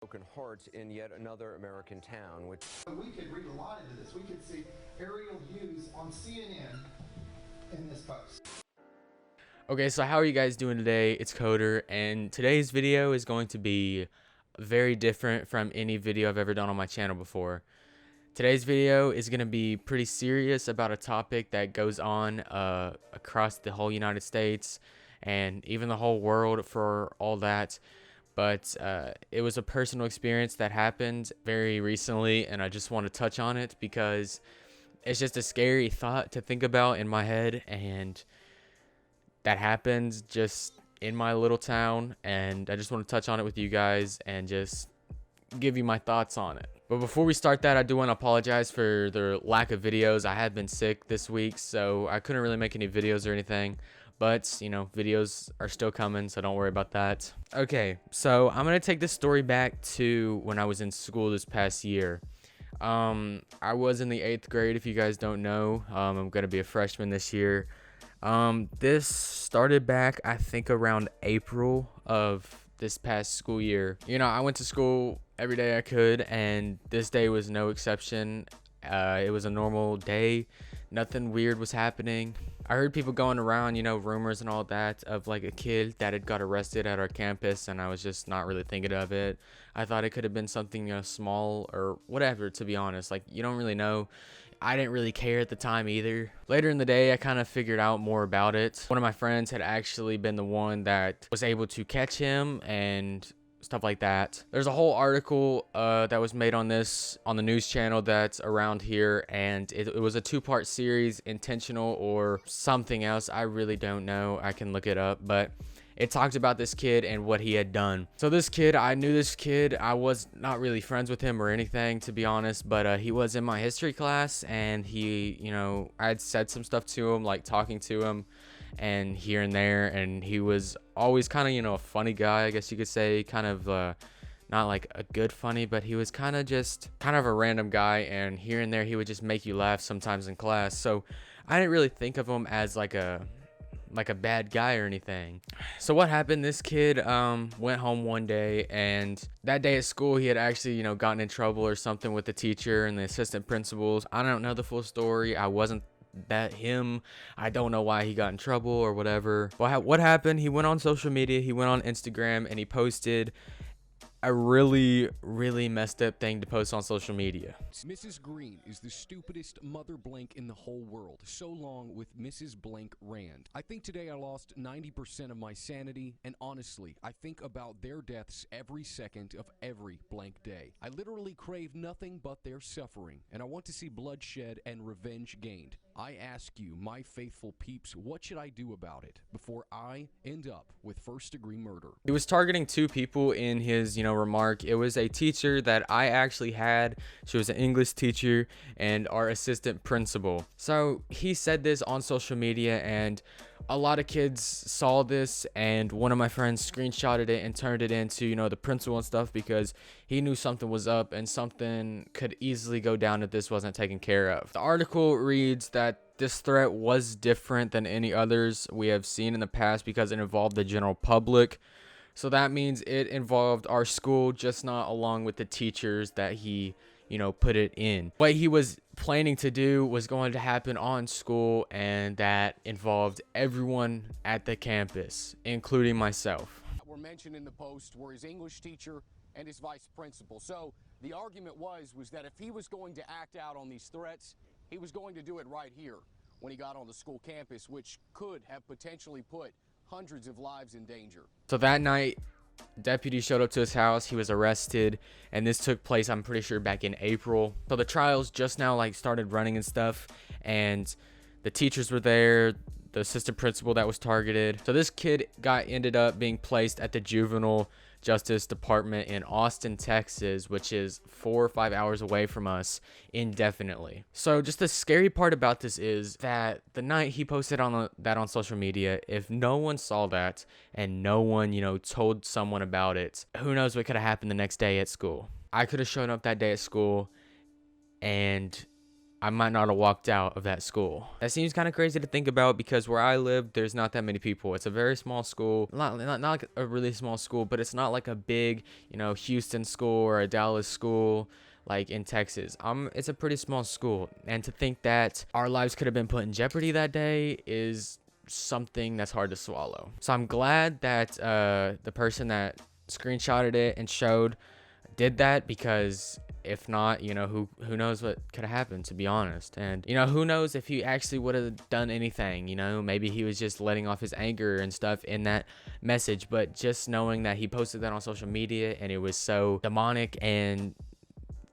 Broken hearts in yet another American town, which we could read a lot into this. We could see aerial views on CNN in this post. Okay, so how are you guys doing today? It's Coder, and today's video is going to be very different from any video I've ever done on my channel before. Today's video is going to be pretty serious about a topic that goes on across the whole United States and even the whole world for all that. But it was a personal experience that happened very recently, and I just want to touch on it because it's just a scary thought to think about in my head, and that happened just in my little town, and I just want to touch on it with you guys and just give you my thoughts on it. But before we start that, I do want to apologize for the lack of videos. I have been sick this week, so I couldn't really make any videos or anything, but you know, videos are still coming, so don't worry about that. Okay, so I'm gonna take this story back to when I was in school this past year. I was in the 8th grade, if you guys don't know. I'm gonna be a freshman this year. This started back, I think, around April of this past school year. You know, I went to school every day I could, and this day was no exception. It was a normal day. Nothing weird was happening. I heard people going around, you know, rumors and all that of like a kid that had got arrested at our campus, and I was just not really thinking of it. I thought it could have been something, you know, small or whatever, to be honest. Like, you don't really know. I didn't really care at the time either. Later in the day, I kind of figured out more about it. One of my friends had actually been the one that was able to catch him and stuff like that. There's a whole article that was made on this on the news channel that's around here, and it was a 2-part series, intentional or something else. I really don't know. I can look it up, but it talked about this kid and what he had done. So this kid, I knew this kid. I was not really friends with him or anything, to be honest, but he was in my history class, and he, you know, I had said some stuff to him, like talking to him and here and there, and he was always kind of, you know, a funny guy, I guess you could say, kind of not like a good funny, but he was kind of just kind of a random guy, and here and there he would just make you laugh sometimes in class. So I didn't really think of him as like a bad guy or anything. So what happened, this kid went home one day, and that day at school he had actually, you know, gotten in trouble or something with the teacher and the assistant principals. I don't know the full story. I wasn't that him. I don't know why he got in trouble or whatever. But what happened, he went on social media, he went on Instagram, and he posted a really messed up thing to post on social media. Mrs. Green is the stupidest mother blank in the whole world. So long with Mrs. Blank Rand. I think today I lost 90% of my sanity, and honestly, I think about their deaths every second of every blank day. I literally crave nothing but their suffering, and I want to see bloodshed and revenge gained. I ask you, my faithful peeps, what should I do about it before I end up with first-degree murder? He was targeting 2 people in his, you know, remark. It was a teacher that I actually had. She was an English teacher, and our assistant principal. So he said this on social media, and a lot of kids saw this, and one of my friends screenshotted it and turned it into, you know, the principal and stuff, because he knew something was up and something could easily go down if this wasn't taken care of. The article reads that this threat was different than any others we have seen in the past because it involved the general public. So that means it involved our school, just not along with the teachers that he, you know, put it in. What he was planning to do was going to happen on school, and that involved everyone at the campus, including myself. Were mentioned in the post were his English teacher and his vice principal. So the argument was that if he was going to act out on these threats, he was going to do it right here when he got on the school campus, which could have potentially put hundreds of lives in danger. So that night, deputy showed up to his house. He was arrested, and this took place, I'm pretty sure, back in April. So the trials just now like started running and stuff, and the teachers were there, the assistant principal that was targeted. So this kid ended up being placed at the juvenile justice department in Austin, Texas, which is 4 or 5 hours away from us, indefinitely. So just the scary part about this is that the night he posted that on social media, if no one saw that and no one, you know, told someone about it, who knows what could have happened the next day at school. I could have shown up that day at school, and I might not have walked out of that school. That seems kind of crazy to think about because where I live, there's not that many people. It's a very small school, not like a really small school, but it's not like a big, you know, Houston school or a Dallas school like in Texas. It's a pretty small school, and to think that our lives could have been put in jeopardy that day is something that's hard to swallow. So I'm glad that the person that screenshotted it and showed did that, because if not, you know, who knows what could have happened, to be honest. And you know, who knows if he actually would have done anything, you know, maybe he was just letting off his anger and stuff in that message. But just knowing that he posted that on social media and it was so demonic and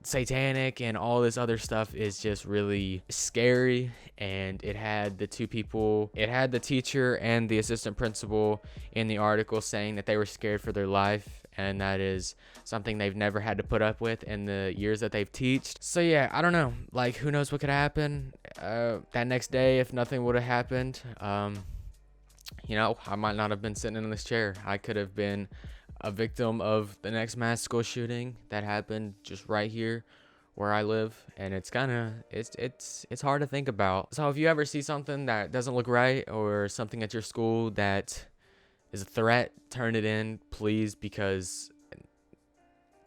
satanic and all this other stuff is just really scary. And it had the two people, it had the teacher and the assistant principal in the article saying that they were scared for their life, and that is something they've never had to put up with in the years that they've teached. So yeah, I don't know, like, who knows what could happen that next day if nothing would have happened. You know, I might not have been sitting in this chair. I could have been a victim of the next mass school shooting that happened just right here where I live, and it's kind of it's hard to think about. So if you ever see something that doesn't look right, or something at your school that is a threat, turn it in, please, because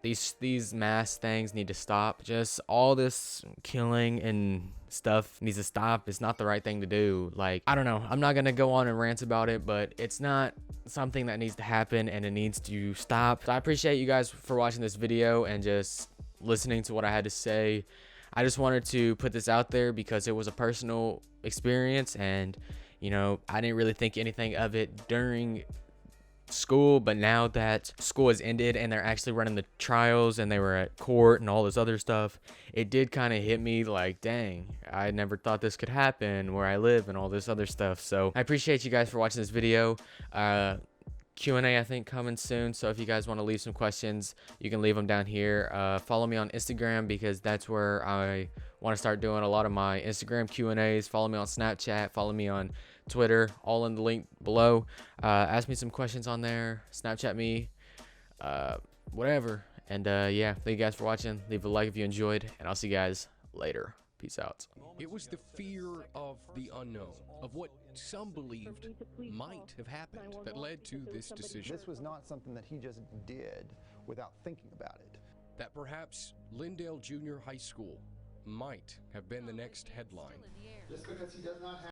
these mass things need to stop. Just all this killing and stuff needs to stop. It's not the right thing to do. Like, I don't know, I'm not gonna go on and rant about it, but it's not something that needs to happen, and it needs to stop. So I appreciate you guys for watching this video and just listening to what I had to say. I just wanted to put this out there because it was a personal experience, and you know, I didn't really think anything of it during school, but now that school has ended and they're actually running the trials and they were at court and all this other stuff, it did kind of hit me like, dang, I never thought this could happen where I live and all this other stuff. So I appreciate you guys for watching this video. Q&A I think coming soon, so if you guys want to leave some questions, you can leave them down here. Follow me on Instagram, because that's where I want to start doing a lot of my Instagram Q&As. Follow me on Snapchat, follow me on Twitter, all in the link below. Ask me some questions on there, Snapchat me, whatever. And yeah, thank you guys for watching. Leave a like if you enjoyed, and I'll see you guys later. Peace out. It was the fear of the unknown, of what some believed might have happened, that led to this decision. This was not something that he just did without thinking about it. That perhaps Lindale Junior High School might have been the next headline. Just because he does not have